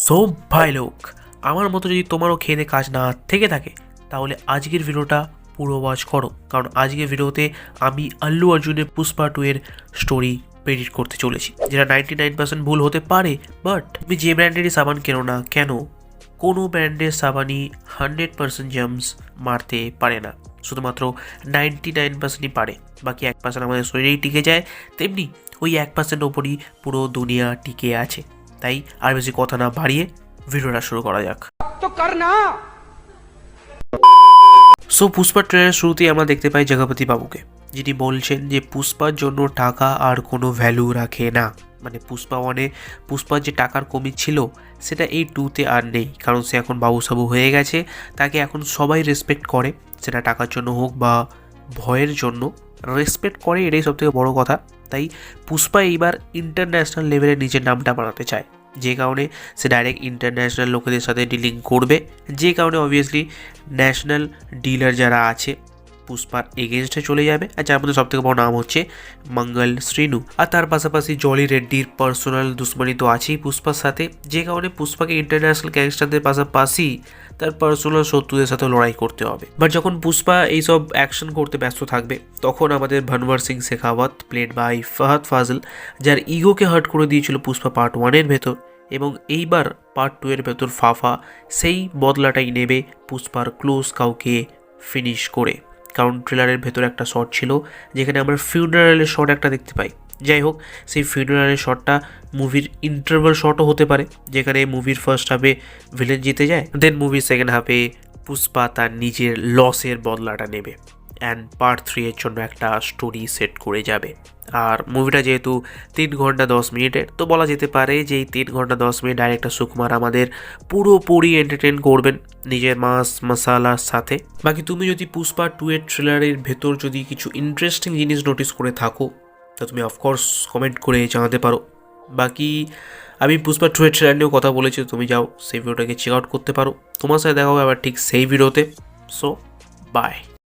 So ভাই লোক, আমার মতো যদি তোমারও খেতে কাজ না থেকে থাকে তাহলে আজকের ভিডিওটা পুরো ওয়াচ করো, কারণ আজকের ভিডিওতে আমি আল্লু অর্জুনের পুষ্পা 2 এর স্টোরি প্রেডিক্ট করতে চলেছি, যেটা 99% ভুল হতে পারে। বাট তুমি যে ব্র্যান্ডেরই সাবান কেনো না কেন, কোনো ব্র্যান্ডের সাবানই 100% জার্মস মারতে পারে না, শুধুমাত্র 99%ই পারে। বাকি 1% আমাদের শরীরেই টিকে যায়, তেমনি ওই 1% ওপরই পুরো দুনিয়া টিকে আছে। তাই আর বেশি কথা না বাড়িয়ে ভিডিওটা শুরু করা যাক। तो करना। সো পুষ্পা ট্রেলারের শুরুতেই আমরা দেখতে পাই জগপতি বাবুকে, যিনি বলছেন যে পুষ্পার জন্য টাকা আর কোনো ভ্যালু রাখে না। মানে পুষ্পা 1-এ পুষ্পার যে টাকার কমি ছিল সেটা এই 2-তে আর নেই, কারণ সে এখন বাবুসাবু হয়ে গেছে। তাকে এখন সবাই রেসপেক্ট করে, সেটা টাকার জন্য হোক বা ভয়ের জন্য, রেসপেক্ট করে, এটাই সবথেকে বড় কথা। তাই পুষ্পা এইবার ইন্টারন্যাশনাল লেভেলে নিজের নামটা বানাতে চায়, যে কারণে সে ডাইরেক্ট ইন্টারন্যাশনাল লোকেদের সাথে ডিলিং করবে, যে কারণে অবভিয়াসলি ন্যাশনাল ডিলার যারা আছে পুষ্পার এগেনস্টে চলে যাবে। আর যার মধ্যে সবথেকে বড় নাম হচ্ছে মঙ্গল শ্রীনু। আর তার পাশাপাশি জলি রেড্ডির পার্সোনাল দুশ্মনী তো আছেই পুষ্পার সাথে, যে কারণে পুষ্পাকে ইন্টারন্যাশনাল গ্যাংস্টারদের পাশাপাশি তার পার্সোনাল শত্রুদের সাথে লড়াই করতে হবে। বাট যখন পুষ্পা এইসব অ্যাকশন করতে ব্যস্ত থাকবে, তখন আমাদের ভানুয়ার সিং শেখাওয়াত, প্লেড বাই ফাহাদ ফাজল, যার ইগোকে হার্ট করে দিয়েছিল পুষ্পা পার্ট 1-এর ভেতর, এবং এইবার পার্ট 2 এর ভেতর ফাফা সেই বদলাটাই নেবে পুষ্পার ক্লোজ কাউকে ফিনিশ করে। কারণ ট্রেলারের ভেতর একটা শট ছিল যেখানে আমরা ফিউনারালের শট একটা দেখতে পাই। যাই হোক, সেই ফিউনারালের শটটা মুভির ইন্টারভাল শটও হতে পারে, যেখানে মুভির ফার্স্ট হাফে ভিলেন জিতে যায়, দেন মুভির সেকেন্ড হাফে পুষ্পা তার নিজের লসের বদলাটা নেবে অ্যান্ড পার্ট 3 এর জন্য একটা স্টোরি সেট করে যাবে। আর মুভিটা যেহেতু 3 ঘন্টা 10 মিনিটের, তো বলা যেতে পারে যে এই 3 ঘন্টা 10 মিনিট ডাইরেক্টর সুকুমার আমাদের পুরোপুরি এন্টারটেন করবেন নিজের মাস মশালার সাথে। বাকি তুমি যদি পুষ্পা 2 এর ট্রেলারের ভেতর যদি কিছু ইন্টারেস্টিং জিনিস নোটিস করে থাকো, তো তুমি অফকোর্স কমেন্ট করে জানাতে পারো। বাকি আমি পুষ্পা 2 এর ট্রেলার নিয়েও কথা বলেছি, তুমি যাও সেই ভিডিওটাকে চেক আউট করতে পারো। তোমার সাথে দেখা হবে আবার ঠিক সেই ভিডিওতে। So by.